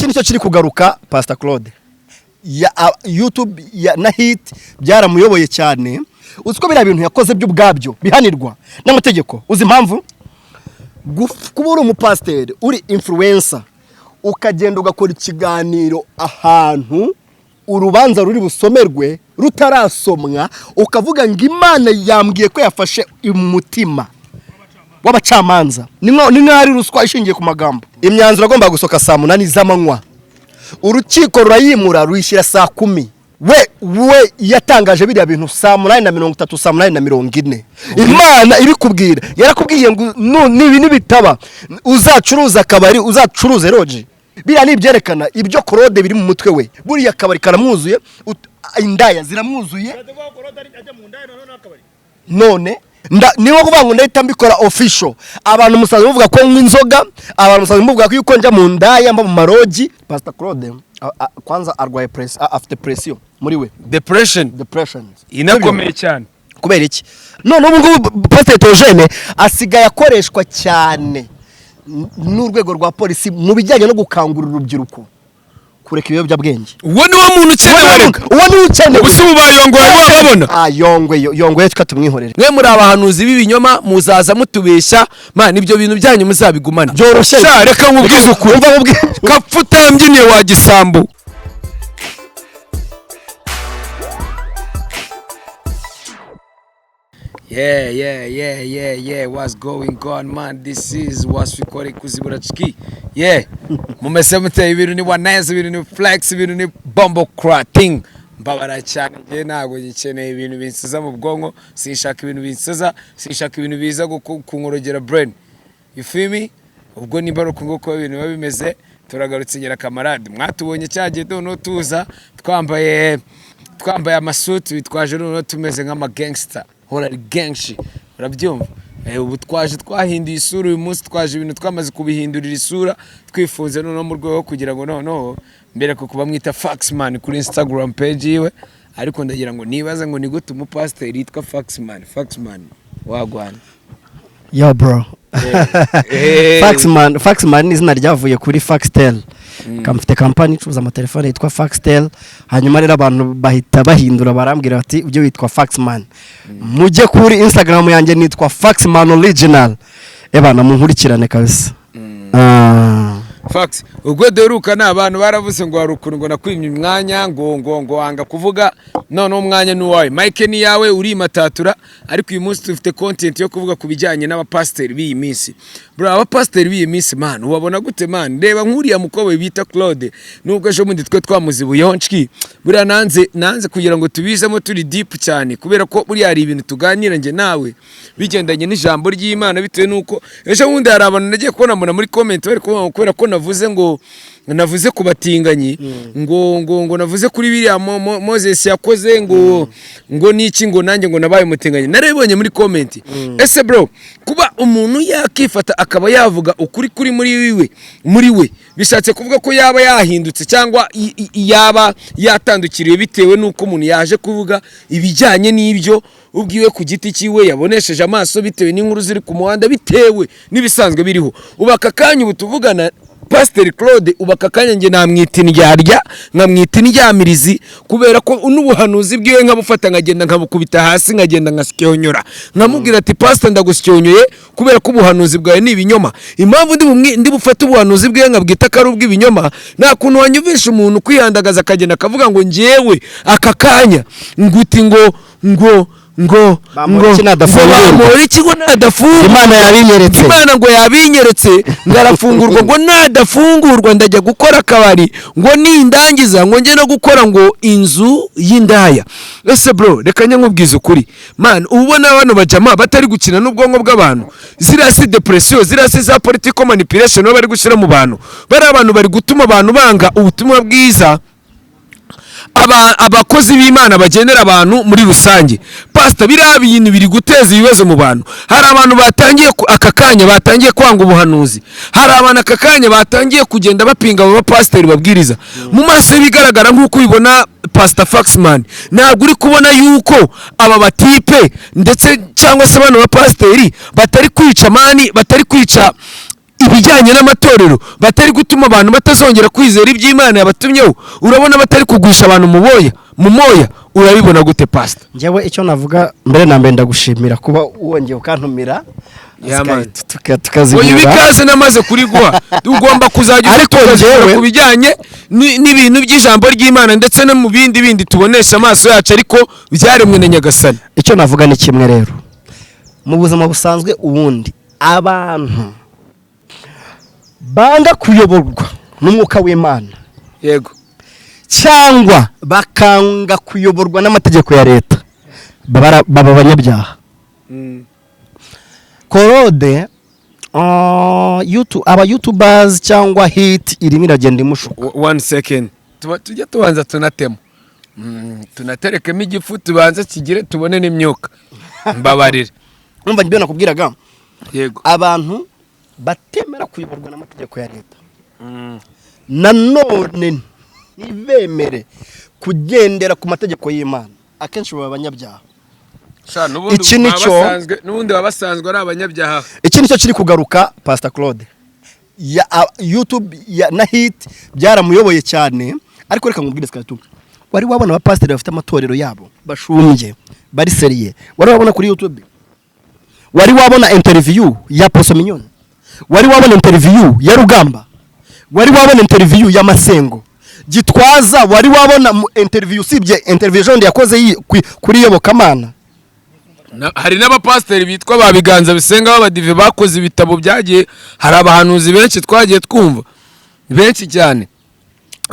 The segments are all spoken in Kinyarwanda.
iki nicyo kiri kugaruka Pastor Claude ya YouTube ya na hit byaramuyoboye cyane. Uziko bira bintu yakoze by'ubwabyo bihanirwa n'amategeko. Uzi impamvu kuba uri umupasiteri uri influencer ukagenda ugakora ikiganiro ahantu urubanza ruri busomerwe rutarasomwa ukavuga ngo Imana yambwiye ko yafashe umutima w'abacamanza ni nk'ari ruswa ishingiye ku magambo. Imyanzuro agomba gusoka saa 8 z'amanywa, urukiko rurayimura ruyishyira saa 10. we yatangaje biriya bintu saa 8:30 saa 8:40. Imana ibikubwira yarakubwiye ngo nibi nibitaba uzacuruza akabari uzacuruze roje. Biriya ni byerekana ibyo Claude biri mu mutwe we. Buriya akabari karamwuzuye, indaya ziramwuzuye. None niwo kuvuga ngo ndahita mbikora official. Abantu musaza bavuga ko inzoga, abantu musaza bavuga ko yuko njya mu ndaya mba mu maroji. Pastor Claude kwanza arwaye after pressure muri we, depression inakomeye cyane. Kubera iki none ubu ngubu Pastor Theogene asigaye akoreshwa cyane n'urwego rwa polisi mu bijyanye no gukangurira urubyiruko kureka ibiyobyabwenge. Uwo ni wo muntu ukenewe, uwo ni ukenewe. Ubusubu bayongoye babona yongwe tukamwihorera. Mwe muri abahanuzi b'ibinyoma muzaza mutubeshya man, ibyo bintu byanyu muzabigumana byoroshye. Reka nkubwize ukuri kapfuta mbyiniye wa gisambu. Yeah, what's going on man? This is RUSWA kuziburachiki. Yeah, mumese muteye ibintu ni waneze, ibintu ni flex, ibintu ni bombo crating. Mbabara cyane nge nago gikeneye ibintu binsiza mu bwonko, sinshaka ibintu binsiza, sinshaka ibintu biza kunkorogera brain. You feel me? Ubwo ni baro kunguko ibintu babimeze, turagarutse ngera kamarade. Mwatubonye cyagiye dono tuza twambaye amasuti bitwaje no tumeze nk'ama gangster. Hora gangshi urabyumva. Ubu twahinduye isura uyu munsi, twaje ibintu twamaze kubihindurira isura, twifunze no mu rwego kugira ngo no mbere ko kuba mwita Faxman kuri Instagram page yiwe, ariko ndagira ngo nibaza ngo ni gute umupasiteri yitwa Faxman wagwana. Yo bro. Faxman ni izina ryavuye kuri Faxtel. Kamfite company icuruza amatelefone yitwa Faxtel. Hanyuma rero abantu bahita bahindura barambwira bati ibyo witwa Faxman. Mujye kuri Instagram yanjye nitwa Faxman original. Ebana munkurikirane kabisa. Fax ubwo deruka n'abantu baravuze ngo harukuru ngo nakwimye umwanya ngo wanga kuvuga none umwanya n'uwawe Mike ni yawe uri matatura, ariko uyu munsi dufite content yo kuvuga kubijyanye n'abapasiteri b'iyi minsi. Bro, abapasiteri b'iyi minsi man ubabona gute man? Reba nkuriya mukobe bita Claude, nubwo ejo mundi twe twamuzibuyeho nshiki, buriya nanze kugira ngo tubizemo turi deep cyane, kubera ko buriya hari ibintu tuganira nge nawe bigendanye n'ijambo ry'Imana, bitewe nuko ejo mundi hari abantu nagiye kubona muri comment bari kubera ko navuze kubatinganyi ngo navuze kuri biriya Moses yakoze ngo niki ngo nanjye ngo nabaye mutinganyi. Narebonye muri comment ese bro, kuba umuntu yakifata akaba yavuga ukuri kuri muri we bishatse kuvuga ko yaba yahindutse cyangwa yaba yatandukiriye bitewe nuko umuntu yaje kuvuga ibijyanye n'ibyo ubwiwe ku giti ciwe yabonesheje amaso, bitewe n'inkuru ziri ku muhanda, bitewe nibisanzwe biriho. Ubaka kanya ubutuvugana Pastor Claude ubaka kanya nge namwita indyarya nkamwita indyamirizi, kubera ko n'ubuhanuzi bwiwe nkabufata nkagenda nkabukubita hasi nkagenda ngasyonyora nkamubwira ati Pastor ndagusyonyoye kubera ko ubuhanuzi bwawe ni ibinyoma. Impamvu ndi bufata ubuhanuzi bwiwe nkabwita karubwi ibinyoma, nta kuntu wanyuvisha umuntu kwihandagaza akagenda akavuga ngo njewe aka kanya nguti ngo ikigo nadafungurwa Imana ngo yabinyeretse ngarafungurwa ngo nadafungurwa ndajya gukora akabari ngo nindangiza ngo nje no gukora ngo inzu y'indaya. Ese bro, reka nkubwiza ukuri man, ubona abantu bajama batari gukina n'ubwonko bw'abantu, zirasi depression, zirasi za political manipulation bari gushira mu bantu, bari abantu bari gutuma abantu banga ubutumwa bwiza abakozi b'Imana bagendera abantu muri rusange. Pastor birabintu biri guteza ibibazo mu bantu. Hari abantu batangiye akakanya batangiye kwanga ubuhanuzi, hari abantu akakanya batangiye kugenda bapinga aba pastor babwiriza. Mu maso bigaragara nk'uko ubibona Pastor Faxman, ntabwo uri kubona yuko aba batipe ndetse cyangwa se abantu ba pasteri batari kwica mani, batari kwica ibijyanye n'amatorero batari gutuma abantu batazongera kwizera iby'Imana yabatumyeho, urabona batari kugwisha abantu mu moya, urabibona gute pastor? Njyewe icyo navuga mbere na mbere ndagushimira kuba wongeye ukantumira tukazibura. Oya bikaze namaze kuri guha ugomba kuzajya utukazira ku bijyanye n'ibintu by'ijambo ry'Imana ndetse no mu bindi tubonesha amaso yacu ariko byaremwe na Nyagasani. Icyo navuga ni kimwe rero, mu buzima busanzwe ubundi abantu banga kuyoborwa n'umwuka w'Imana, yego, cyangwa bakanga kuyoborwa n'amategeko ya leta, baba abanyabyaha. Korode aba YouTubers cyangwa hit irimo iragenda imushuka. 1 second tujya tubanza tunatemo tunaterekemo igifu tubanza kigire tubone n'imyuka mbabarire. Umva njye nakubwiraga, yego, abantu batemera kuyoborwa n'amategeko ya leta nanone ntibemere kugendera ku mategeko y'Imana, akenshi baba abanyabyaha. Iki nicyo n'ubundi babasanzwe ari abanyabyaha. Iki nicyo kiri kugaruka Pastor Claude. YouTube na hit byaramuyoboye cyane, ariko reka nkubwire sikatu, wari wabona abapasiteri bafite amatorero yabo bashumbye bari seriye, wari wabona kuri YouTube, wari wabona interview ya Poso Mignone, wari wabona interview ya Rugamba, wari wabona interview ya Masengo Gitwaza, wari wabona interview sibye interview jonde yakoze kuri Yobokamana. Hari n'abapasiteri bitwa babiganza bisenga b'abadive bakoze ibitabo byagiye, hari abahanuzi benshi twagiye twumva benshi cyane.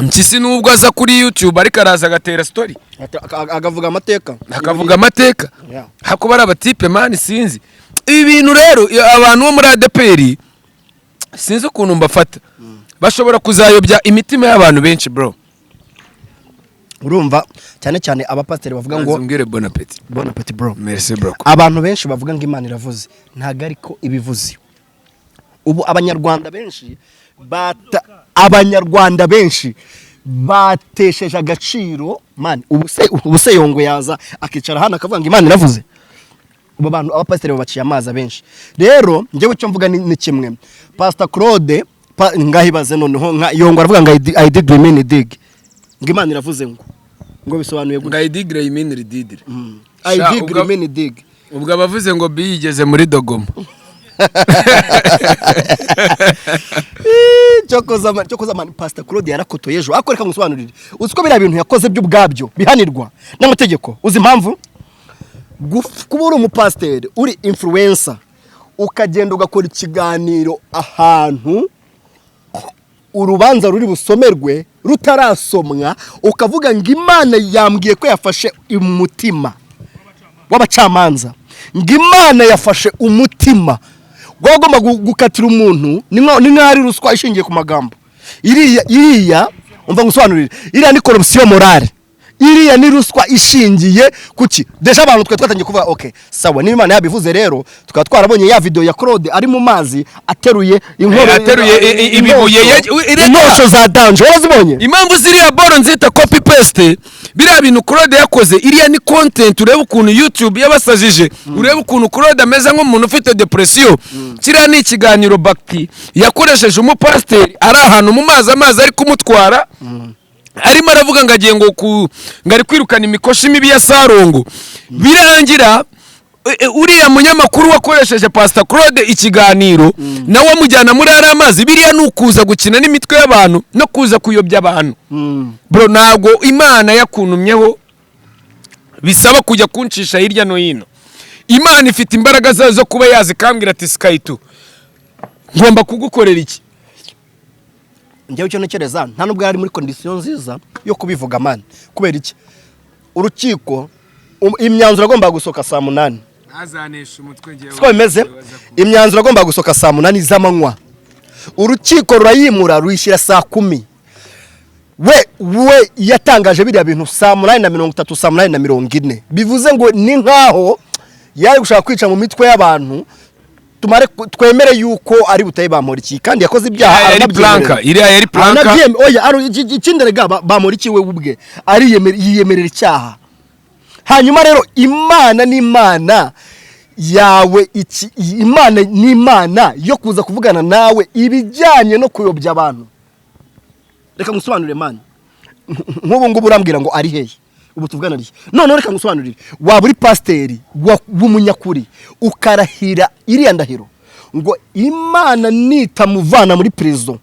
Mpyisi nubwo aza kuri YouTube ariko araza agatera story akavuga amateka hakuba ari abatipe man sinzi ibi bintu. Rero abantu bo muri ADPR sinzi ukuntu mbafata, bashobora kuzayobya imitima y'abantu benshi bro. Urumva cyane abapasiteri bavuga ngo ngire bon appétit bro. Merci bro. Abantu benshi bavuga ngo Imana iravuze, ntago ariko ibivuze. Ubu abanyarwanda benshi batesheje agaciro man. Ubuse yongwe yaza akicara hano akavuga ngo Imana iravuze. Ubu bantu abapasiteri babaciye amazi benshi. Rero njyewe cyo mvuga ni kimwe, Pastor Claude ngahibaze noneho yongwa aravuga ngo I did mean dig, ngo Imana iravuze ngo bisobanuye ngo I dig mean did I dig mean dig. Ubwo abavuze ngo biyigeze muri Dogoma. Cyokoza man Pastor Claude yarakotoye ejo, akoreka ngusobanurire. Uziko bira bintu yakoze by'ubwabyo bihanirwa n'amategeko. Uzi impamvu? Kuba uri umupasiteri, uri influencer, ukagenda ugakora ikiganiro ahantu urubanza ruri busomerwe rutarasomwa, ukavuga ngo Imana yambwiye ko yafashe umutima w'abacamanza, ngo Imana yafashe umutima gwagomba gukatira umuntu, ni nk'ari ruswa ishingiye ku magambo. Iriya umva ngusobanurire, iriya ni corruption morale, iriya ni ruswa ishingiye kuki. Deja abantu twatangiye kuvuga okay sawa, ni Imana yabivuze. Rero tukaba twarabonye ya video ya Claude ari mu mazi ateruye inkoro, ateruye ibibuye inosho za danger. Warazibonye impamvu ziriya boro nzita copy paste biriya bintu Claude yakoze. Iriya ni content, ureba ukuntu YouTube yabasajije, ureba ukuntu Claude ameze nk'umuntu ufite depression. Kiriya ni ikiganiro Bakti yakoresheje umupasiteri ari ahantu mu mazi, amazi ari kumutwara, arimo aravuga ngo agiye ngo ngari kwirukana imikoshi mibi ya Sarongo. Birangira uriya munyamakuru wakoresheje Pastor Claude ikiganiro nawe amujyana muri ari amazi. Biriya nukuza gukina n'imitwe y'abantu no kuza kuyobya abantu. Bro, ntabwo Imana yakuntumyeho bisaba kujya kuncisha hirya no hino. Imana ifite imbaraga zo kuba yazikambwira ati Skyto ngomba kugukorera iki. Njyewe cyo nekereza nta nubwo yari muri condition nziza yo kubivuga man. Kubera iki? Urukiko imyanzuro agomba gusoka saa 8. Azanesha umutwe ngiye. Siko bimeze? Imyanzuro agomba gusoka saa 8 z'amanywa. Urukiko rurayimura ruyishyira saa 10. We yatangaje biriya bintu saa 8:30 saa 8:40. Bivuze ngo ni nkaho yari gushaka kwica mu mitwe y'abantu. Tumare twemere yuko ari butaye Bamporiki kandi yakoze ibyaha aranabyemera. Iriya yari planka. Oya ari ikinderaga Bamporiki we ubwe ari yiyemerera icyaha. Hanyuma rero Imana yawe imana n'imana yo kuza kuvugana nawe ibijyanye no kuyobya abantu. Reka ngusobanurire man, nk'ubu ngubu urambwira ngo ari hehe ubu tuvugana ari none, reka ngusobanurire, waba uri pasiteri w'umunyakuri ukarahira iriya ndahiro ngo imana nitamuvana muri prison,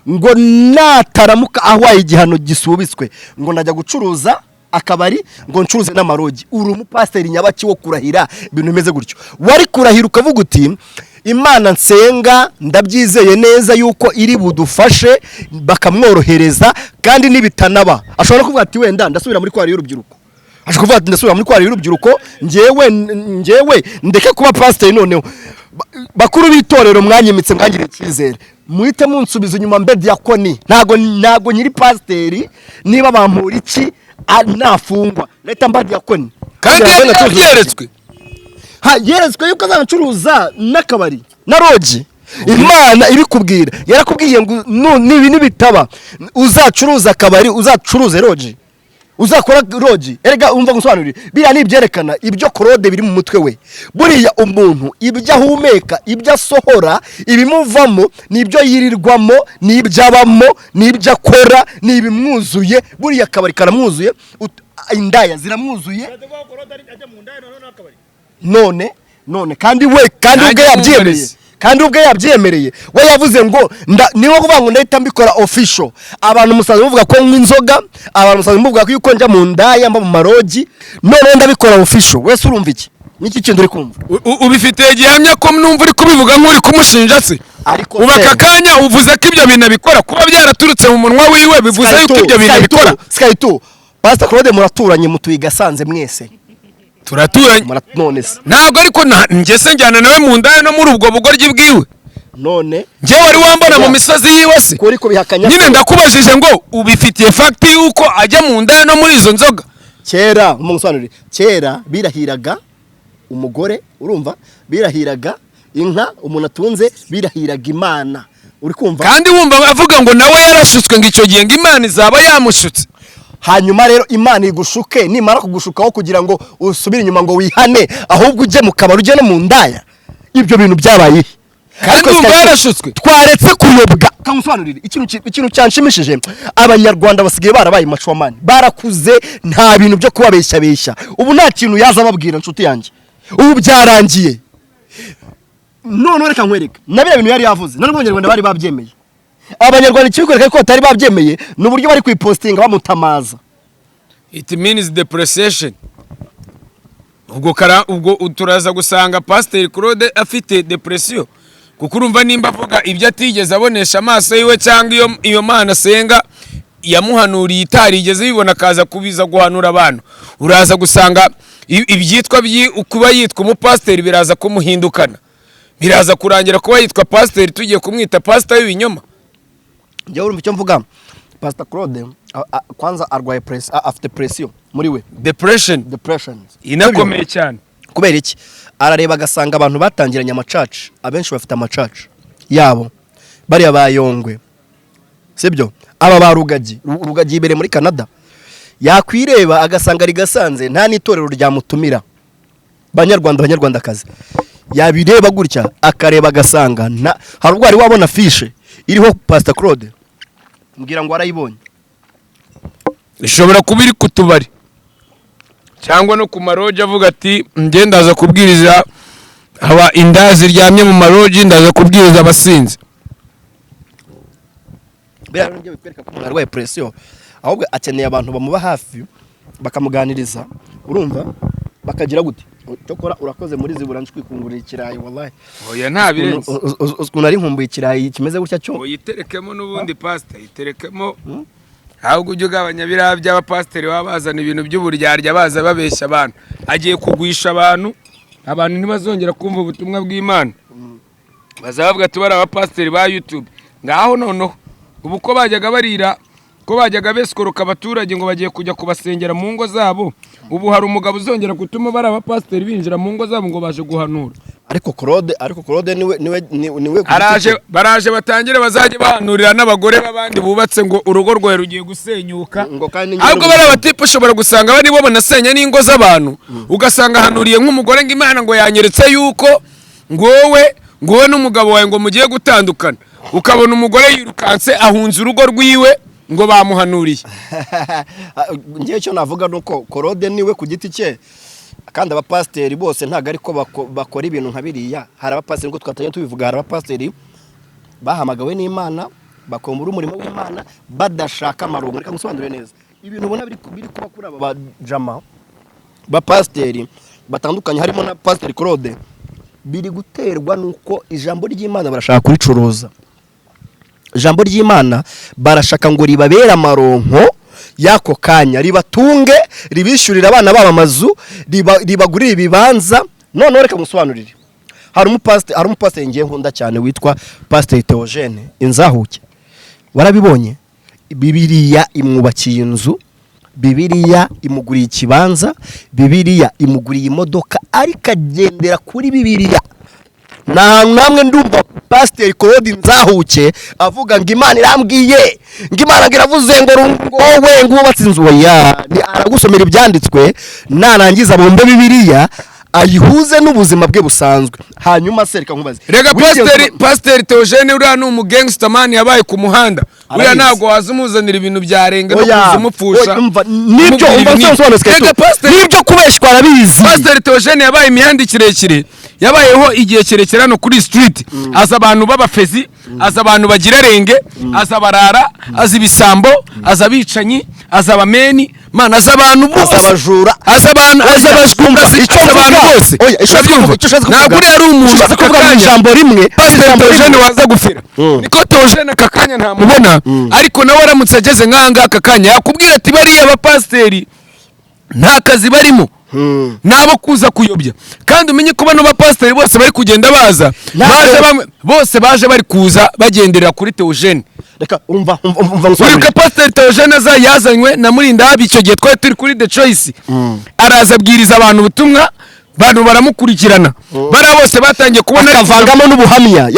ngo nataramuka ahwaye igihano gisubitswe, ngo najya gucuruza akabari, ngo ncuruze n'amarogi. Uri umupasiteri nyabaki wo kurahira ibintu bimeze gutyo? Wari kurahira ukavuga uti imana nsenga ndabyizeye neza yuko iri budufashe, bakamworohereza, kandi nibitanaba ashobora kuvuga ati wenda ndasubira muri kwari y'urubyiruko, ashobora kuvuga ati ndasubira muri kwari y'urubyiruko, njyewe ndeke kuba pasiteri. Noneho bakuru b'itorero mwanyimitse, mwangire icyizere, muhite munsubiza inyuma mbe diakoni. Ntago nyiri pasiteri niba Bamporiki nafungwa leta mba diakoni, kandi yeretswe yeretswe yuko azanacuruza n'akabari na rogi. Imana ibikubwira, yarakubwiye ngo nibi nibitaba uzacuruza akabari, uzacuruze rogi, uzakora rogi. Erega umva gusobanurira, biriya nibyerekana ibyo Claude biri mu mutwe we. Buriya umuntu ibyo ahumeka, ibyo asohora, ibimuvamo, nibyo yirirwamo, nibyo abamo, nibyo akora, nibimwuzuye. Buriya akabari karamwuzuye, indaya ziramwuzuye. None kandi ubwe yabyemereye, we yavuze ngo niho kuvuga ngo ndahita mbikora official. Abantu musanzwe muvuga ko nk'inzoga, abantu musanzwe muvuga ko yuko njya mu ndaya mba mu marogi, none ndabikora official. Wese urumva iki? Niki kintu uri kumva? Ubifite gihamya ko numva uri kubivuga nk'uri kumushinja se? Ubaka kanya uvuze ko ibyo bintu bikora, kuba byaraturutse mu munwa wiwe bivuze yuko ibyo bintu bikora. Sky2 Pastor Claude muraturanye, mutuye Gasanze mwese. Turaturanye none se ntabwo, ariko njye se njyana nawe mu ndaya no muri ubwo bugoryi bwiwe. None njye wari wambona mu misozi yiwe se? Kuri bihakanya nyine ndakubajije ngo ubifitiye fact yuko ajya mu ndaya no muri izo nzoga? Kera umusobanurire, kera birahiraga umugore, urumva, birahiraga inka umuntu atunze, birahiraga Imana. Uri kumva? Kandi wumva avuga ngo nawe yarashutswe, ngo icyo gihe ngo Imana izaba yamushutse. Hanyuma rero Imana igushuke, nimara kugushukaho kugira ngo usubire inyuma ngo wihane, ahubwo ujye mu kabari, ujye no mu ndaya. Ibyo bintu byabaye. Kandi yarashutswe, twaretse kuyobwa. Kamusobanurire ikintu cyanshimishije, Abanyarwanda basigaye barabaye macomani, barakuze, nta bintu byo kubabeshya. Ubu nta kintu yaza babwira inshuti yanjye, ubu byarangiye. None reka nkwereka nabira bintu yari yavuze, none Abanyarwanda bari babyemeye. Abanyarwanda ikikwereka ko atari babyemeye n'uburyo bari kwipostinga bamutamaza. It means depreciation. Ubwo turaza gusanga Pastor Claude afite depression, kuko urumva nimba avuga ibyo atigeze abonesha amaso yiwe, cyangwa iyo Mana asenga yamuhanuriye itarigeze bibona, akaza kubiza guhanura abantu. Uraza gusanga ibyitwa kuba yitwa umupasiteri biraza kumuhindukana, biraza kurangira kuba yitwa pasiteri tugiye kumwita pastor w'ibinyoma. Njye urumva icyo mvuga, Pastor Claude kwanza arwaye afite pressure muri we, depression inakomeye cyane. Kubera iki? Arareba agasanga abantu batangiranye amacaca, abenshi bafite amacaca yabo, bari abayongwe, sibyo? Aba barugagi ibere muri Canada, yakwireba agasanga ari Gasanze, nta n'itorero ryamutumira. Banyarwandakazi yabireba gutya, akareba agasanga hari ubwo ari wabona fishe iriho Pastor Claude, mbwira ngo arayibonye. Ishobora kuba iri kutubari cyangwa no ku maroji, avuga ati njye ndaza kubwiriza aba indazi ryamye mu maroji, ndaza kubwiriza abasinzi. Bera ngiye bikwereka ko arwaye pressure, ahubwo akeneye abantu bamuba hafi bakamuganiriza, urumva, bakagira gute cyokora urakoze muri zibura nshwikungurira ikirayi. Wallahi oya nta birenze, ukuntu ari nkumbuye ikirayi kimeze gutya cyo uyiterekemo n'ubundi pastor iterekemo. Ahubwo ujye ugabanya biriya by'abapasiteri babazana ibintu by'uburyarya, baza babeshya abantu, agiye kugwisha abantu ntibazongera kumva ubutumwa bw'Imana. Bazavuga ati bari abapasiteri ba YouTube ngaho noneho. Ubu ko bajyaga barira, ko bajyaga besikoroka abaturage ngo bagiye kujya kubasengera mu ngo zabo, ubu hari umugabo uzongera gutuma bari abapasiteri binjira mu ngo zabo ngo baje guhanura. ariko Claude niwe baraje batangire bazajye bahanurira n'abagore babandi bubatse ngo urugo rwawe rugiye gusenyuka. Ahubwo bari abatipe ushobora gusanga bari bo banasenya n'ingo z'abantu, ugasanga hanuriye nk'umugore ngo Imana ngo yanyeretse yuko ngowe n'umugabo wawe ngo mugiye gutandukana, ukabona umugore yirukanse ahunze urugo rwiwe ngo bamuhanuriye. Ngiye cyo navuga nuko Claude niwe ku giti cye, kandi abapasiteri bose ntago ariko bakora ibintu nka biriya. Hari abapasiteri ngo twatanye tubivuga, hari abapasiteri bahamagawe n'Imana bakomora umurimo w'Imana badashaka amarongo. Reka ngusobanurire neza ibintu ubona biri kuba kuri aba bajama bapasiteri batandukanye, harimo na pasiteri Claude, biri guterwa nuko ijambo ry'Imana barashaka kuricuruza. Ijambo ry'Imana barashaka ngo ribabera amaronko yako kanya, ribatunge, ribishyurira abana babo amazu, ribagurira ibibanza. None reka musobanurire, hari umupasiteri ngiye nkunda cyane witwa Pasiteri Theogene Inzahuke. Warabibonye? Bibiliya imwubakiye inzu, Bibiliya imuguriye ikibanza, Bibiliya imuguriye imodoka, ariko agendera kuri Bibiliya. Namwe ndumva Pasiteri Claude Inzahuke avuga ngo Imana irambwiye, ngo Imana iravuze ngo wowe ngubatse inzu ya aragusomera ibyanditswe, narangiza bombe Bibiliya ayihuze n'ubuzima bwe busanzwe. Hanyuma se reka nkubaze, rega Pasiteri Theogene uriya ni umugangster man yabaye ku muhanda, uriya ntago wazumuzanira ibintu byarenga no kuzumupfusha. Nibyo nibyo kubeshwa arabizi. Pasiteri Theogene yabaye imihanda kirekire, yabayeho igihe kirekire hano kuri street, aza abantu babafezi, aza abantu bagira renge, aza barara, aza ibisambo, aza bicanyi, aza abameni, mana aza abantu bose, abajura, aza abantu, aza abaskumba, abantu bose. Ntabwo uri ari umuntu kuvuga ijambo rimwe Pasiteri Theogene waza gufira. Niko Theogene akakanya ntamubona, ariko nawe aramutse ageze nk'anga akakanya yakubwira ati bariya abapasiteri nta kazi barimo, nabo kuza kuyobya. Kandi umenye ko bano bapasiteri bose bari kugenda baza, bose baje bari kuza bagenderera kuri Theogene. Reka umva Pasiteri Theogene yazanywe na Murindahabi, icyo gihe twari turi kuri The Choice, araza abwiriza abantu ubutumwa, bantu baramukurikirana, bara bose batangiye kubona yakavangamo n'ubuhamya.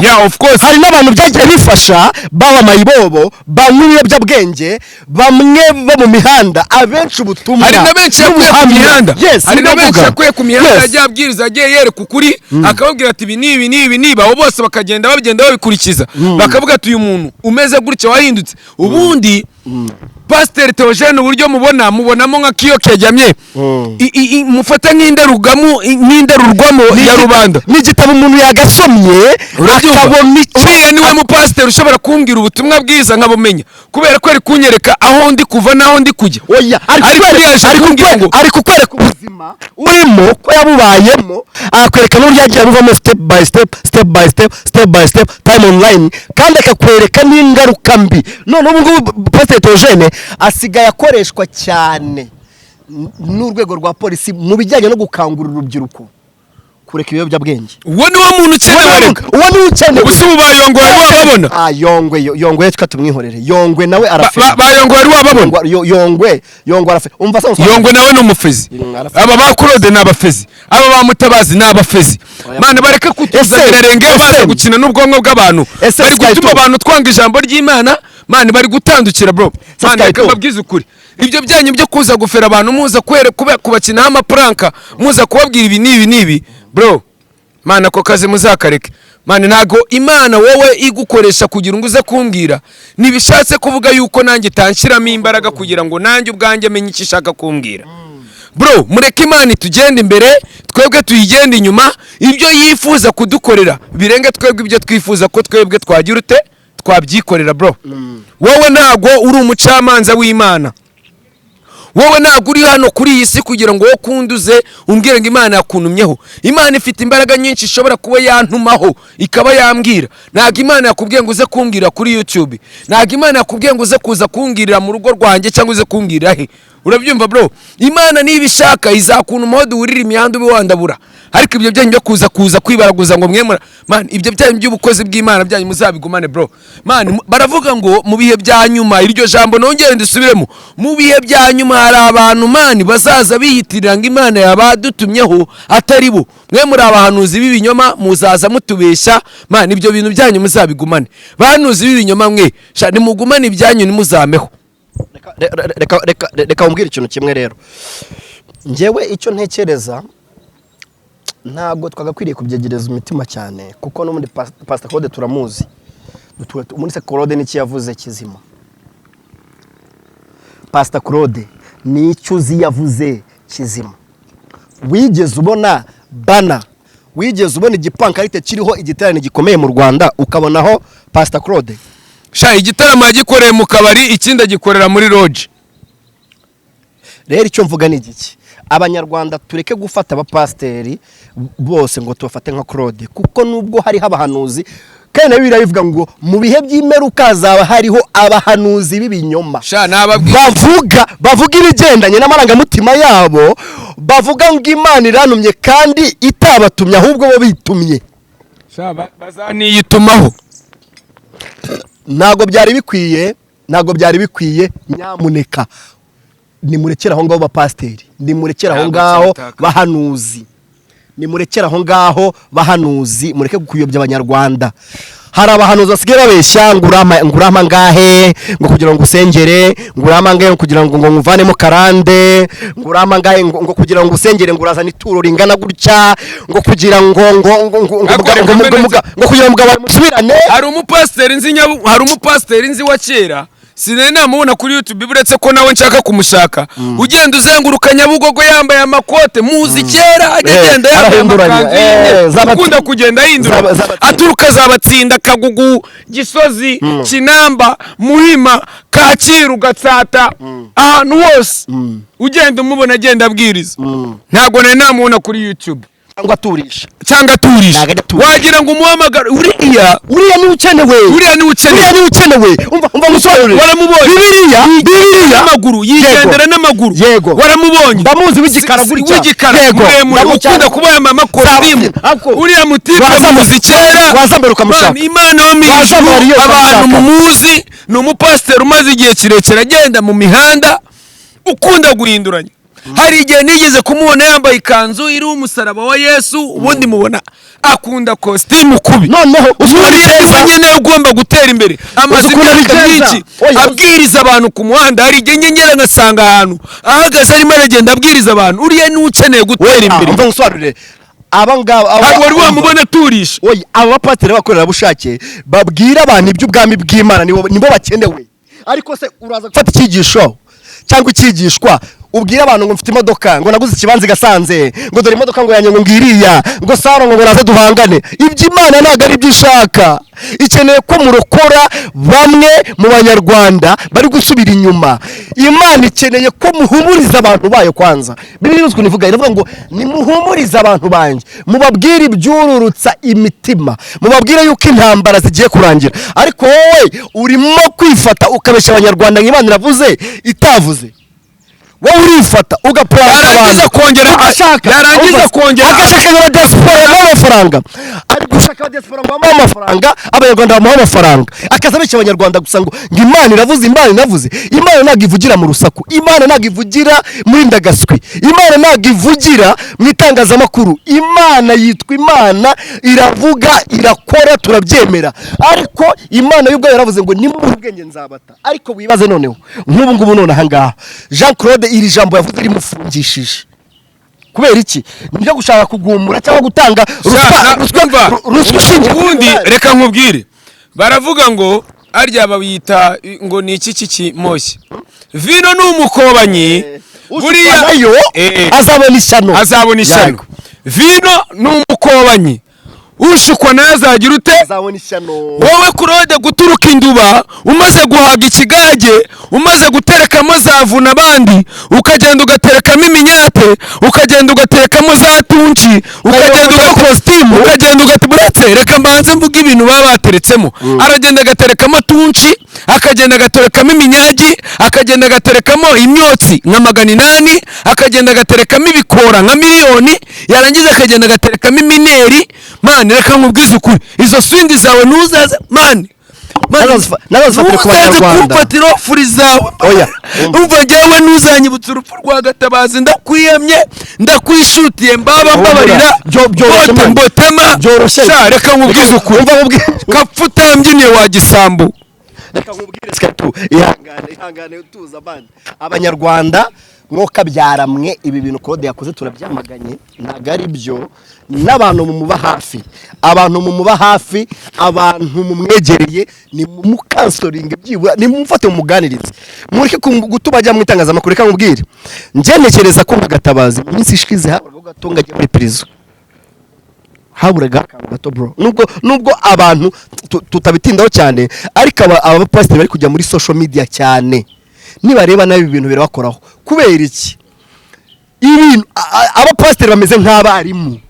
Yeah, of course. Hari n'abantu byagiye bifasha baba mayibobo, bamwe ibiyobyabwenge, bamwe bo mu mihanda, abenshi ubutumwa. Hari na benshi yakuye ku mihanda, hari na benshi yakuye ku mihanda, yagiye abwiriza, yagiye yereka ukuri, akababwira ati ibi nibi, abo bose bakagenda babikurikiza, bakavuga ati uyu muntu umeze gutya wahindutse. Ubundi Pasiteri Theogene uburyo mubonamo nka kiyo kejyamye, mufata nk'inderurwamo ya rubanda. N'igitabo umuntu yagasomye akabona icyo. Niwe mu pasiteri ushobora kumbwira ubutumwa bwiza nkabumenya, kubera ko ari kunyereka aho ndi kuva n'aho ndi kujya. Ari kukwereka ubuzima urimo ko yabubayemo, akwereka n'uburyo yagiye abuvamo step by step time online, kandi akakwereka n'ingaruka mbi. None ubu ngubu Pasiteri Theogene asigaye akoreshwa cyane n'urwego rwa polisi mu bijyanye no gukangurira urubyiruko kureka ibiyobyabwenge. Uwo ni wo muntu ukenewe. Gusa ubu bayongwe wababona. Yongwe twa tumwihorere. Yongwe nawe arafeza. Bayongwe wababona. Yongwe arafeza. Umva sanzwe. Yongwe nawe n'umufezi. Aba ba Claude n'abafezi. Aba ba Mutabazi n'abafezi. Mana bareke kutuzanira renge baza gukina n'ubwonko bw'abantu. Bari gutuma abantu twanga ijambo ry'Imana. Mana bari gutandukira bro. Mana reka mbabwize ukuri. Ibyo byanyu byo kuza gufera abantu muza kubakina amapranka, muza kubabwira ibi nibi bro. Mana ko kaze muzakareke. Mana ntago Imana wowe igukoresha kugira ngo uze kumbwira, nibishatse kuvuga yuko nanjye tanshyiramo imbaraga kugira ngo nanjye ubwanjye menye icyo ishaka kumbwira. Bro, mureke Imana tugende imbere, twebwe tuyigende inyuma. Ibyo yifuza kudukorera birenge twebwe ibyo twifuza ko twebwe twagira ute twabyikorera bro. Wowe ntago uri umucamanza w'Imana, wowe ntago uri hano kuri iyi si kugira ngo wo kunduze umbwire ngo Imana yakuntumyeho. Imana ifite imbaraga nyinshi ishobora kuba yantumaho ikaba yambwira. Ntago Imana yakubwiye ngo uze kumbwira kuri YouTube, ntago Imana yakubwiye ngo uze kuza kumbwirira mu rugo rwanjye cyangwa uze kumbwirira he. Urabyumva bro? Imana niba ishaka izakuntumaho duhurira imihanda ube wandabura. ariko ibyo byanyu byo kuza kwibaraguza ngo mwemura man ibyo byanyu by'ubukozi bw'Imana byanyu muzabigumane bro man baravuga ngo mu bihe bya nyuma iryo jambo nongere ndisubiremo mu bihe bya nyuma hari abantu man bazaza biyitirira ngo Imana yabadutumyeho atari bo mwe muri abahanuzi b'ibinyoma muzaza mutubeshya man ibyo bintu byanyu muzabigumane bahanuzi b'ibinyoma mwe sha nimugumane ibyanyu nimuzameho reka umbwire ikintu kimwe rero njyewe icyo ntekereza ntabwo twagakwiriye kubyegereza imitima cyane kuko no muri Pastor Claude turamuzi muri Claude n'iki yavuze kizima Pastor Claude n'icyo uzi yavuze kizima wigeze ubona bana wigeze ubona igipankarite kiriho igiterane gikomeye mu Rwanda ukabonaho Pastor Claude sha igitaramo yagikoreye mu kabari ikindi agikorera muri lodge rero icyo mvuga ni igiki abanyarwanda tureke gufata abapasteri bose ngo tubafate nka Claude kuko nubwo hariho abahanuzi kandi Bibiliya bivuga ngo mu bihe by'imperuka hazaba hariho abahanuzi b'ibinyoma bavuga ibigendanye n'amarangamutima yabo bavuga ngo Imana irantumye kandi itabatumye ahubwo bo bitumye bazaniyitumaho ntago byari bikwiye nyamuneka nimurekera aho ngaho bapasteri nimurekera aho ngaho bahanuzi nimurekera aho ngaho bahanuzi mureke kuyobya abanyarwanda hari abahanuzi basigaye babeshya ngurama ngahe ngo kugira ngo usengere ngurama ngahe kugira ngo nkuvanemo karande ngurama ngahe ngo kugira ngo usengere ngurazana ituro ringana gutya ngo kugira ngo kugira ngo musubirane hari umupasteri nzi wa kera sinene namubona kuri YouTube buretse ko nawe nshaka kumushaka ugenda uzenguruka Nyabugogo yambaye amakote muzi kera agenda yambaye amakanzu ukunda kugenda hindura aturuka zabatsinda Kagugu Gisozi Kinamba Muhima Kacyiru Gatsata ahantu hose ugenda umubona agenda abwiriza ntago nene namubona kuri YouTube cyangwa aturisha wagira ngo umuhamagara uriya ni ukenewe umva musobanurire waramubonye Bibiliya n'amaguru yigendera n'amaguru waramubonye ndamuzi w'igikara gutya muremure ukunda kubona mama kositimu uriya mutipe muzi kera wazamberuka mushaka Imana yo mwijuru abantu mumuzi ni umupasiteri umaze igihe kirekire agenda mu mihanda ukunda guhinduranya hari igihe nigeze kumubona yambaye ikanzu iri umusaraba wa Yesu ubundi mubona akunda costume kubi noneho usubiriza nyene ugomba gutera imbere amazina y'iki abwiriza abantu ku muhanda hari igihe nyengera ngasanga ahantu ahagaze arimo aragenda abwiriza abantu uriye ni ukeneye gutera imbere mva nsobanurire abangaba wari wamubona turisha aba bapatire bakorera bushake babwira abantu iby'ubwami bw'Imana nibo bakenewe ariko se uraza gufata ikigisho cyangwa ikigishwa ubwira abantu ngo mfite imodoka ngo naguze ikibanza gasanze ngo dore imodoka ngo yanyu ngiriya ngo saro ngo naze duhangane ibyo Imana ntago ari byishaka ikeneye ko murokora bamwe mu banyarwanda bari gusubira inyuma Imana ikeneye ko muhumuriza abantu bayo kwanza Bibiliya iravuga ngo nimuhumuriza abantu banje mubabwire ibyururutsa imitima mubabwire yuko intambara zigiye kurangira ariko wowe urimo kwifata ukabesha abanyarwanda nk'Imana iravuze itavuze wowe urifata yarangiza kongera agashaka diaspora y'amafaranga ari gushaka diaspora y'amafaranga abanyarwanda bamuha amafaranga akazabeshya abanyarwanda gusa ngo Imana iravuze Imana ntago ivugira mu rusaku Imana ntago ivugira muri ndagaswi Imana ntago ivugira mu itangazamakuru Imana yitwa Imana iravuga irakora turabyemera ariko Imana y'ubwo yaravuze ngo nimuri ubwenge nzabata ariko wibaze noneho nk'ubu ngubu none ahangaha Jean Claude iri jambo yavuze rimufungishije kubera iki nibyo gushaka kugumura cyangwa gutanga ruswa ubundi reka nkubwire baravuga ngo arya babita ngo ni iki kimoshye vino n'umukobanyi buriya azabona ishyano vino n'umukobanyi ushukwa nazagira ute wowe Claude guturuka induba umaze guhaga ikigage umaze guterekamo zavuna abandi ukagenda ugaterekamo iminyate ukagenda ugaterekamo za tunci ukagenda ugakositimu ukagenda ugateburetse reka mbanze mvuga ibintu baba bateretsemo aragenda agaterekamo tunci akagenda agaterekamo iminyagi akagenda agaterekamo imyotsi nka 800 akagenda agaterekamo ibikora nka miliyoni yarangiza akagenda agaterekamo imineri mani reka nkubwize ukuri izo swindi zawe nuzaze mani n'abazifatira ku Banyarwanda kufatira ofuri zawe oya umva njyewe ntuzanyibutse urupfu rwa Gatabazi ndakwiyamye ndakwishutiye mbaba mbabarira byoroshye mbotema byoroshye reka nkubwize ukuri kapfu utambyiniye wa gisambu reka nkubwire sikatu ihangane utuza abandi Abanyarwanda mwoka byaramwe ibi bintu Claude yakoze turabyamaganye ntago ari byo n'abantu mumuba hafi abantu mumuba hafi abantu mumwegereye ni mukansoringa byibura ni mumfate umuganirize mureke gutubajya mu itangazamakuru reka nkubwire nje nekereza ko Gatabazi minsi ishize habura gatonga ajya muri prison haburaga gato bro nubwo abantu tutabitindaho cyane ariko aba pastor bari kujya muri social media cyane nibareba nabi ibintu birabakoraho kubera iki ibintu abapasiteri bameze nk'abarimu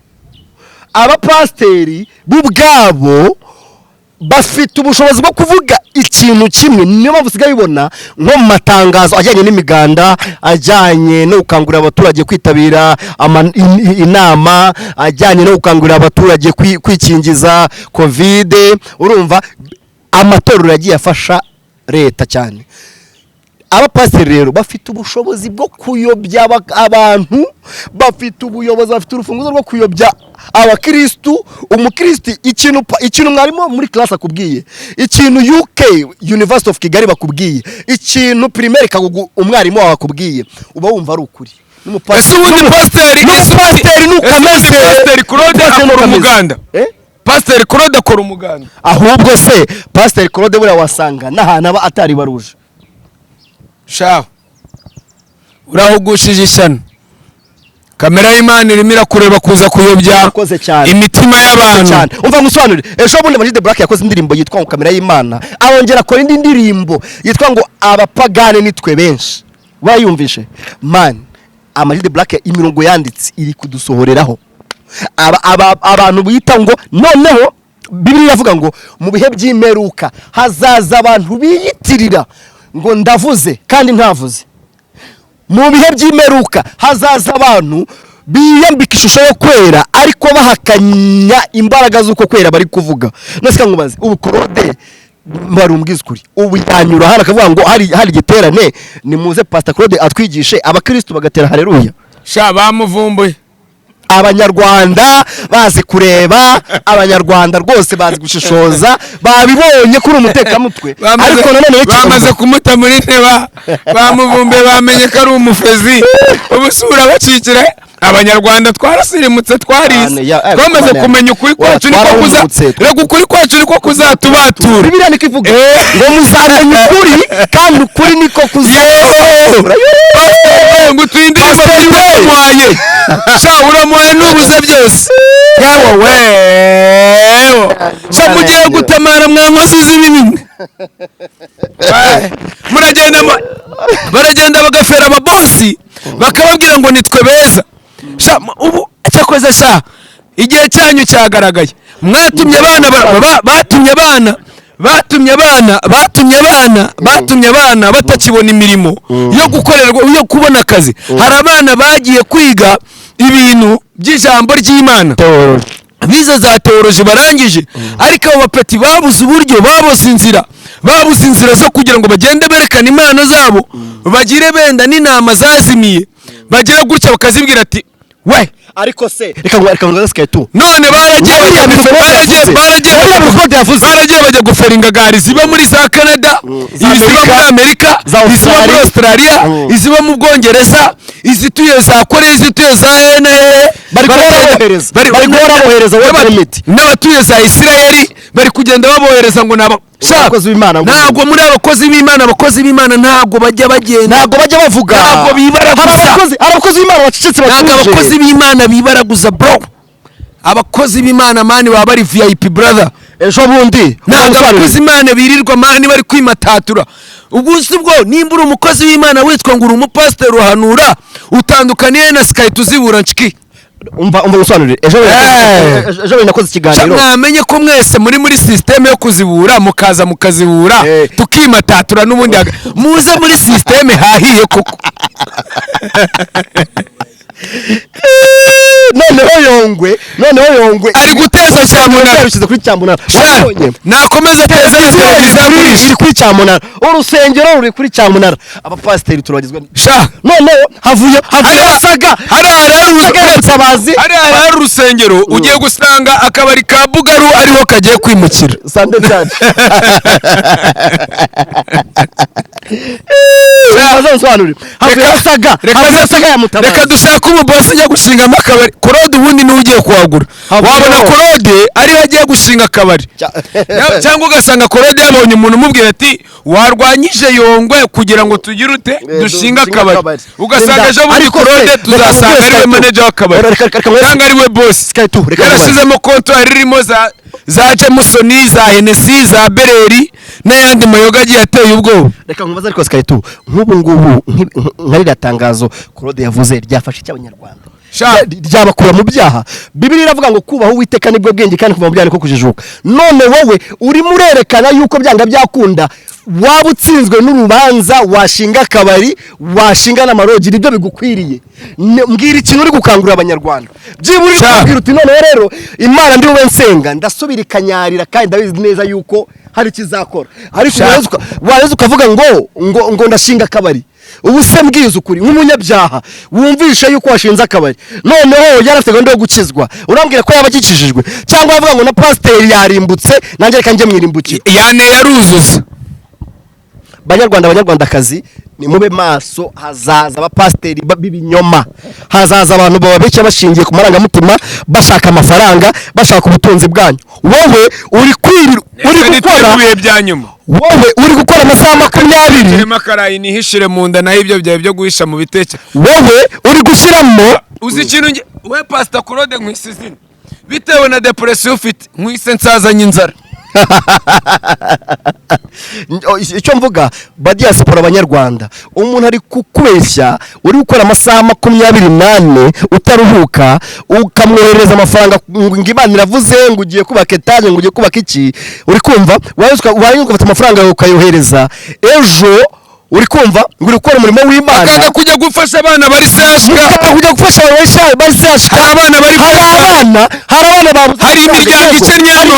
abapasiteri b'ubwabo bafite ubushobozi bwo kuvuga ikintu kimwe niyo mpamvu usigaye ubona nko mu matangazo ajyanye n'imiganda ajyanye no gukangurira abaturage kwitabira inama ajyanye no gukangurira abaturage kwikingiza covid urumva amatorero yagiye afasha leta cyane abapasiteri rero bafite ubushobozi bwo kuyobya abantu bafite ubuyobozi bafite urufunguzo rwo kuyobya abakristu umukristo ikintu mwarimu muri class akubwiye ikintu UK University of Kigali bakubwiye ikintu primaire kagugu umwarimu wawe akubwiye uba wumva ari ukuri n'umupasiteri pasiteri Claude akora umuganda pasiteri Claude akora umuganda ahubwo se pasiteri Claude buriya wasanga n'ahantu aba atari baruje shaho urahugushije ishyano kamera y'Imana irimo irakureba kuza kuyobya imitima y'abantu umva musobanurire ejo bundi Majide Black yakoze indirimbo yitwa ngo kamera y'Imana arongera akora indi ndirimbo yitwa ngo abapagane nitwe benshi bayumvishe man Majide Black imirongo yanditse iri kudusohoreraho abantu bita ngo noneho Bibiliya yavuga ngo mu bihe by'imperuka hazaza abantu biyitirira ngo ndavuze kandi ntavuze mu bihe by'imperuka hazaza abantu biyambika ishusho yo kwera ariko bahakanya imbaraga z'uko kwera bari kuvuga nose nkubaze ubu Claude barumbwiza ukuri ubu yanyura hano akavuga ngo hari giterane ni muze Pastor Claude atwigishe abakristo bagatera haleluya sha bamuvumbuye Abanyarwanda bazi kureba Abanyarwanda rwose bazi gushishoza babibonye kuri umutekamutwe ariko none bamaze kumuta muri nteba bamuvumbe bamenye ko ari umufezi ubusura bacikire Abanyarwanda twarasirimutse twarize twamaze kumenya ukuri kwacu niko kuzatubatura Bibiliya niko ivuga ngo muzamenya ukuri kandi ukuri niko kuzatura ngo twindire mwaye sha uramuye nubuze byose yawo sha mugiye gutamara mwankozi z'ibinini baragenda bagafera ababosi bakababwira ngo nitwe beza sha ubu cyakoze sha igihe cyanyu cyagaragaye mwatumye abana batakibona imirimo yo gukorerwa yo kubona akazi hari abana bagiye kwiga ibintu by'ijambo ry'Imana bize za teoloji barangije ariko abo bapeti babuze uburyo babuze inzira zo kugira ngo bagende berekana impano zabo bagire benda n'inama zazimiye bagera gutya bakazibwira ati we ariko se reka ngazasikaye tu none baragiye bajya gufera ingagari ziba muri za Canada iziba muri Amerika iziba muri Australia iziba mu Bwongereza izituye za Korea izituye za bari kubohereza n'abatuye za Israel bari kugenda babohereza ngo abakozi b'Imana ntabwo muri abakozi b'Imana ntabwo bajya bagenda ntabwo bajya bavuga ntabwo bibaraguza abakozi b'Imana bacecetse ntabwo abakozi b'Imana bibaraguza bro abakozi b'Imana mani baba bari VIP brother ejo bundi ntabwo abakozi Imana birirwa mani bari kwimatatura. Ubuzi bwo nimba uri umukozi w'Imana witwa ngo uri umupasiteri uhanura utandukaniye na Sky tuzibura nshiki. umva gusobanurira ejo nakoze ikiganiro mwamenye ko mwese muri system yo kuzibura mukaza mukazibura tukimatatura n'ubundi muze muri system hahiye koko. noneho yongwe ari guteza cyamunara yabishyize kuri cyamunara nakomeza teza iri kuri cyamunara urusengero ruri kuri cyamunara abapasiteri turagizwe noneho havuye saga hari urusengero ugiye gusanga akabari ka Bugaru ariho kagiye kwimukira sande cyane reka dushaka umubosi ajya gushingamo akabari. Korode ubundi niwe ugiye kuhagura, wabona Korode ariho agiye gushinga akabari cyangwa ugasanga Korode yabonye umuntu umubwira ati warwanyije Yongwe kugira ngo tugire ute dushinga akabari, ugasanga ejo bundi Korode tuzasanga ariwe manager w'akabari cyangwa ariwe boss yarashyizemo kontwari ririmo za Jamusoni, za Hennessy, za Bereri n'ayandi mayoga agiye ateye ubwoba. Reka nkubaza ariko Sky nk'ubu ngubu nk'ari tangazo Korode yavuze ryafashe cy'abanyarwanda ryabakura mu byaha. Bibiliya iravuga ngo kubaho Uwiteka nibwo bwenge kandi kuva mu byaha niko kujijuka. None wowe uri murerekana yuko byanga byakunda waba utsinzwe n'urubanza washinga akabari washinga n'amarogi nibyo bigukwiriye. Mbwira ikintu uri gukangurira abanyarwanda byiburi kubwira uti none rero Imana ndi wowe nsenga ndasubira ikanyarira kandi ndabizi neza yuko hari kizakora. Ariko waza ukavuga ngo ndashinga akabari ubu se mbwiza ukuri nk'umunyabyaha wumvisha yuko washinze akabari noneho yarafite gahunda yo gukizwa urambwira ko yabakikijijwe cyangwa avuga ngo na pasiteri yarimbutse nanjye reka njye mwirimbukire yane yaruzuza. Banyarwandakazi ni mube maso hazaza abapasiteri b'ibinyoma, hazaza abantu bababeshya bashingiye ku marangamutima bashaka amafaranga bashaka ubutunzi bwanyu. Wowe uri gukora amasaha 20 makarayi nihishire mu nda naho ibyo byawe byo guhisha mu biteke. Wowe uri gushyiramo uzi ikintu we Pastor Claude nkwisizina bitewe na depression ufite nkwise nsazanye inzara. Icyo mvuga badiaspora abanyarwanda umuntu ari kukubeshya uri gukora amasaha 28 utaruhuka ukamwohereza amafaranga ngo Imana iravuze ngo ugiye kubaka etaje ngo ugiye kubaka iki uri kumva wayo ugafata amafaranga ukayohereza ejo uri kumva ngo uri gukora umurimo w'Imana akanga kujya gufasha abana bari sashka kujya gufasha bari sashka abana bari hari imiryango ikennye hano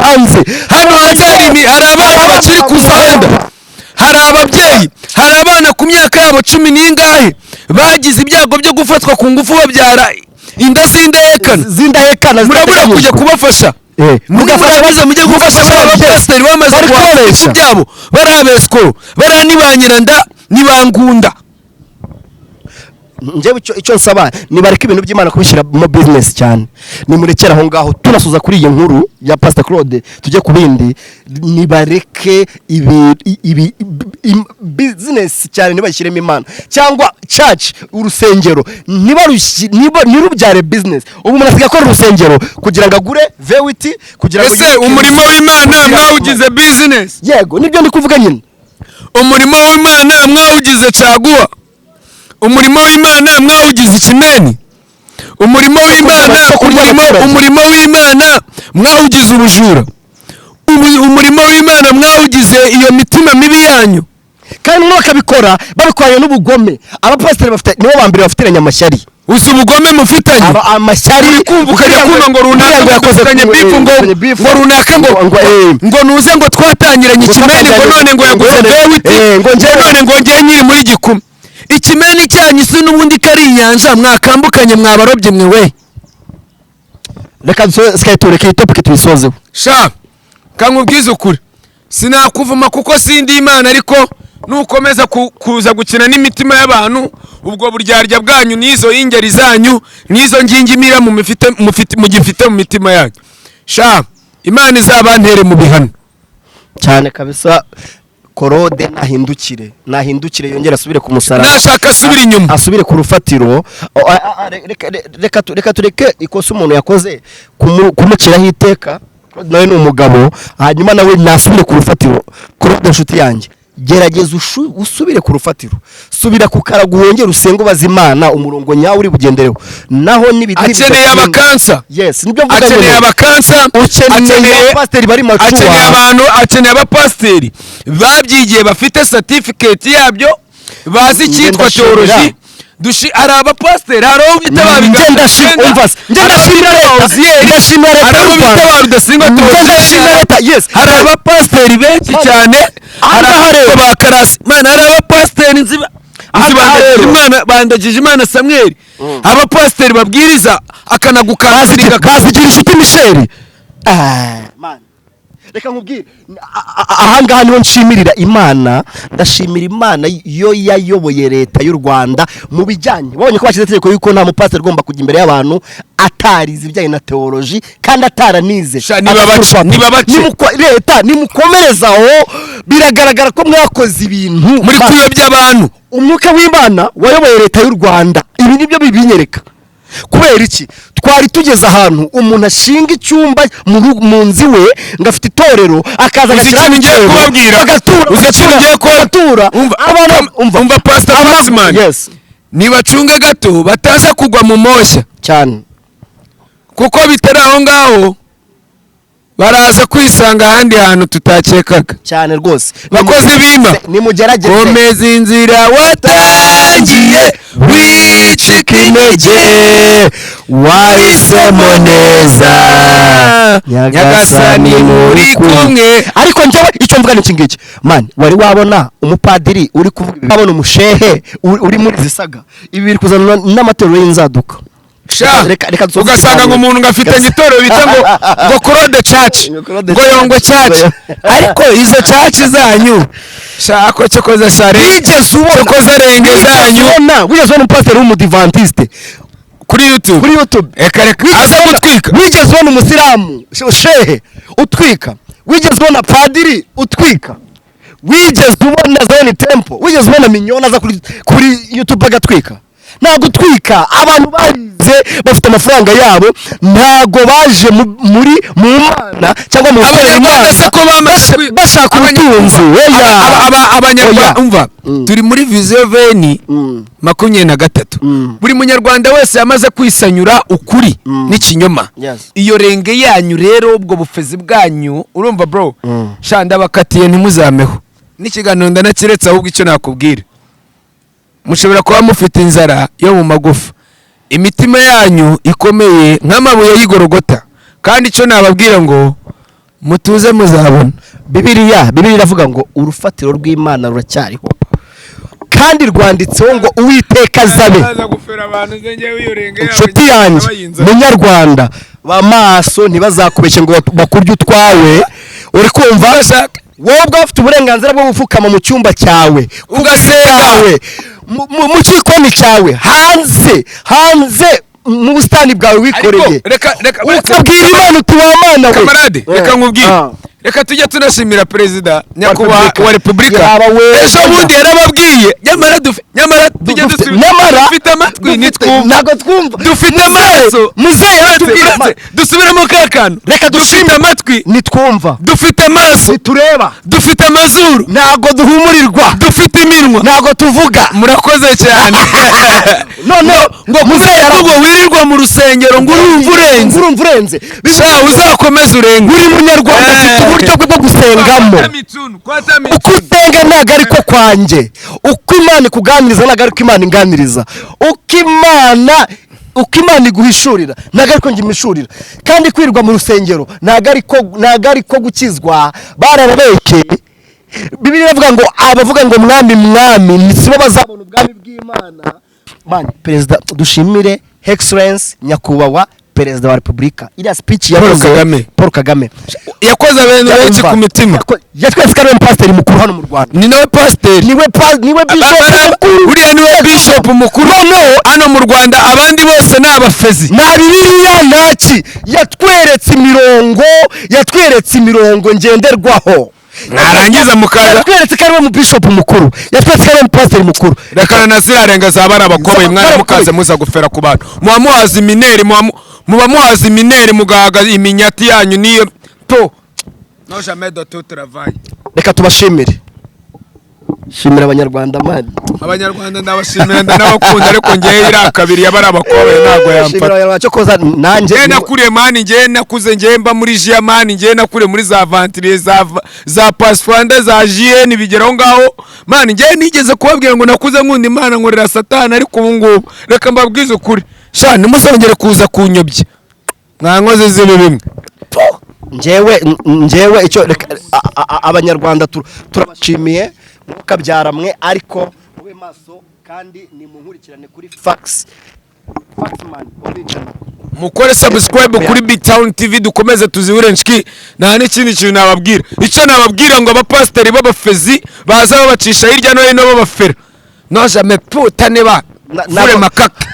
hanze hari abana bakiri kuzahenda hari ababyeyi hari abana ku myaka yabo 10 n'ingahe bagize ibyago byo gufatwa ku ngufu babyara inda zindahekana murabura kujya kubafasha mugafasha mujye gufasha abapasiteri bamaze kubakoresha byabo barabeskoro baranibanyiranda nibangunda. Njyewe icyo nsaba nibareke ibintu by'Imana kubishyira mu business cyane nimurekera aho ngaho tunasuza kuri iyi nkuru ya Pastor Claude tujye kubindi nibareke ibi business cyane nibashyiremo Imana cyangwa church urusengero nirubyare business ubu umuntu asigaye akora urusengero kugira ngo agure vewiti kugira ngo ese umurimo w'Imana mwawugize business. Yego nibyo ndi kuvuga nyine umurimo w'Imana mwawugize caguwa, umurimo w'Imana mwawugize ikimeni, umurimo w'Imana mwawugize ubujura, umurimo w'Imana mwawugize iyo mitima mibi yanyu kandi mwakabikora babikoranye n'ubugome. Abapasiteri bafite nibo bambere bafitanye amashyari. Uzi ubugome mufitanye amashyari kumva ukajya kumva ngo runaka yakozanye bifu ngo runaka ngo nuze ngo twatangiranye ikimeni ngo none ngo yaguze vewiti none ngo ngiye nyiri muri Gikumi. Ikimeni cyanyu si n'ubundi kari inyanja mwakambukanye mwabarobye mwe we. Reka Skytureke iyi topic tuyisozeho kankubwize ukuri sinakuvuma kuko sindi Imana ariko nukomeza kuza gukina n'imitima y'abantu ubwo buryarya bwanyu nizo ingeri zanyu nizo ngingimira mugifite mu mitima yanyu Imana izabantere mu bihano cyane kabisa. Korode nahindukire yongera asubire ku musaraba nashaka asubire inyuma asubire ku rufatiro. Reka tureke ikosa umuntu yakoze kumuciraho iteka nawe ni umugabo hanyuma nawe nasubire ku rufatiro kuri inshuti yanjye gerageza usubire ku rufatiro subira ku karago wongere usenge ubaza Imana umurongo nyawe uri bugendereho naho nibidi akeneye abakansa yes nibyo mvuga akeneye abakansa akeneye abapasteri bari macuwa akeneye abantu akeneye abapasteri babyigiye bafite certificate yabyo bazi cyitwa theology ari abapasteri hari aho bita babigenda hari abapasteri benshi cyane hari bakarasi Imana hari abapasteri nziba bandagije Imana Samuel abapasteri babwiriza akanagukaziriga kazigira inshuti Michel man reka nkubwire ahangaha niho nshimirira Imana ndashimira Imana yo yayoboye leta y'u Rwanda mu bijyanye babonye ko bashize itegeko yuko nta mupasiteri ugomba kujya imbere y'abantu atarize ibijyanye na theology kandi ataranize leta nimukomerezaho biragaragara ko mwakoze ibintu muri kuyobya abantu umwuka w'Imana wayoboye leta y'u Rwanda ibi nibyo bibinyereka kubera iki twari tugeze ahantu umuntu ashinga icyumba mu nzi we ngafite itorero akaza agatura umva Pastor Maxman yes nibacunga gato bataza kugwa mu moshya cyane kuko bitari aho ngaho baraza kwisanga ahandi hantu tutakekaga cyane rwose bakoze bima nimugerageze komeza inzira watangiye wicika intege wahisemo neza Nyagasani muri kumwe ariko njyewe icyo mvuga ni kingiki man wari wabona umupadiri uri kuvuga wabona umushehe uri muri zisaga ibi biri kuzana n'amatorero y'inzaduka ugasanga ngo umuntu ngafitanye itorero bita ngo Claude Church ngo Yongwe Church ariko izo church zanyu shako cyokoza share wigeze ubona cyokoza renge zanyu wigeze ubona umupasiteri w'umudivantiste kuri YouTube aza gutwika wigeze ubona umusilamu shehe utwika wigeze ubona padiri utwika wigeze ubona Zion Temple wigeze ubona minyona aza kuri YouTube agatwika nta gutwika abantu barize bafite amafaranga yabo ntago baje mu Mana cyangwa mu bashaka ubutunzi abanyarwanda umva turi muri vision 2023 buri munyarwanda wese yamaze kwisanyura ukuri n'ikinyoma iyo renge yanyu rero ubwo bufezi bwanyu urumva bro shanda bakatiye ntimuzameho n'ikiganiro ndanakiretse ahubwo icyo nakubwira mushobora kuba mufite inzara yo mu magufa imitima yanyu ikomeye nk'amabuye y'igorogota kandi icyo nababwira ngo mutuze muzabona Bibiliya iravuga ngo urufatiro rw'Imana ruracyariho kandi rwanditseho ngo Uwiteka azabe inshuti yanjye munyarwanda bamaso ntibazakubeshye ngo bakurye utwawe uri kumva wowe ufite uburenganzira bwo gufukama mu cyumba cyawe ugasenga mu gikoni cyawe hanze mu busitani bwawe wikoreye ukabwira Imana uti wa Mana we kamarade reka nkubwire reka tujye tunashimira perezida nyakubahwa wa Repubulika ejo bundi yarababwiye nyamara tujye dufite amatwi ntago twumva dufite amaso dusubiremo kakano reka dufite amatwi nitwumva dufite amaso tureba dufite amazuru ntago duhumurirwa dufite iminwa ntago tuvuga murakoze cyane none ngo muzavuga wirirwa mu rusengero ngo urumva urenze uzakomeza urenge uri munyarwanda ufite uburyo bwo gusengamo uko usenga ntago ariko kwanjye uko Imana ikuganiriza ntago ariko Imana inganiriza uko Imana iguhishurira ntago ariko ngimishurira kandi kwirirwa mu rusengero ntago ariko gukizwa bararabeke Bibiliya iravuga ngo abavuga ngo mwami nisibo bazabona ubwami bw'Imana man perezida dushimire excellence nyakubahwa perezida wa Repubulika iriya speech ya Paul Kagame yakoze abantu benshi ku mitima yatwese kandi pastor mukuru hano mu Rwanda ni nawe pastor niwe bishop uriya niwe bishop mukuru hano mu Rwanda abandi bose ni abafezi na Bibiliya naki yatweretse imirongo ngenderwaho narangiza mukaza yatweretse kandi mu bishop mukuru yatweretse kandi pastor mukuru rekana na zirarenga zabana abakoboye mwana mukaze muza gufera ku bantu muba muhaza imineri mugahaga iminyati yanyu niyo Non jamais de tout travail. Reka tubashimire. Shimira abanyarwanda man. Abanyarwanda ndabashimira ndanabakunda ariko ngiye ira kabiri yabari abakobwa ntago yamfata. Shimira abanyarwanda cyo koza nanje nakuriye mani ngiye nakuze ngiye mba muri Jia mani ngiye nakuriye muri za Ventile za Pasfanda za JN bigeraho ngaho mani ngiye nigeze kubabwira ngo nakuze nkunda Imana nkorera Satani ariko ubu ngubu reka mbabwize ukuri sha nimuzongere kuza kunyobye mwankoze zibe bimwe njewe icyo abanyarwanda turabashimiye mukabyaramwe ariko mube maso kandi ni munkurikirane kuri Faxman original mukore subscribe kuri BigTown TV dukomeze tuzihure nshiki nta n'ikindi kintu nababwira icyo nababwira ngo abapasteri b'abafezi baza babacisha hirya no hino babafera no jamais putane ba fure makaka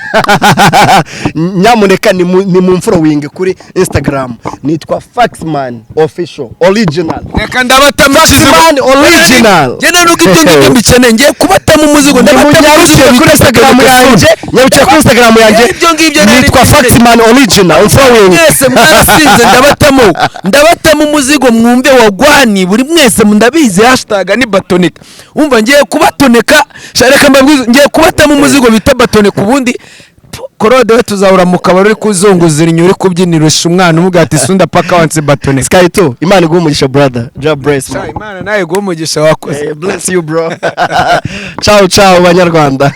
nyamuneka ni mu mfollowing kuri Instagram nitwa Faxman official original reka ndabatama Faxman original genda n'ugibyo ngibyo mbicene ngiye kubatama umuzigo ndabatama kuri Instagram yanjye nyabuke kuri Instagram yanjye ibyo ngibyo nitwa Faxman original following mwese mwarasinze ndabatama umuzigo mwumve wagwani buri mwese ndabizi hashtag ni batonika umva ngiye kubatoneka shareka mbabwize ngiye kubatama umuzigo bita batonika ubundi Korode we tuzahura mu kabari uri kuzunguzira inyuri kubyinirisha umwana umuga ati sunda paka wanse batone Sky to Imana iguhe umugisha brother job bless Imana naye iguhe umugisha wakoze bless you bro ciao ciao banyarwanda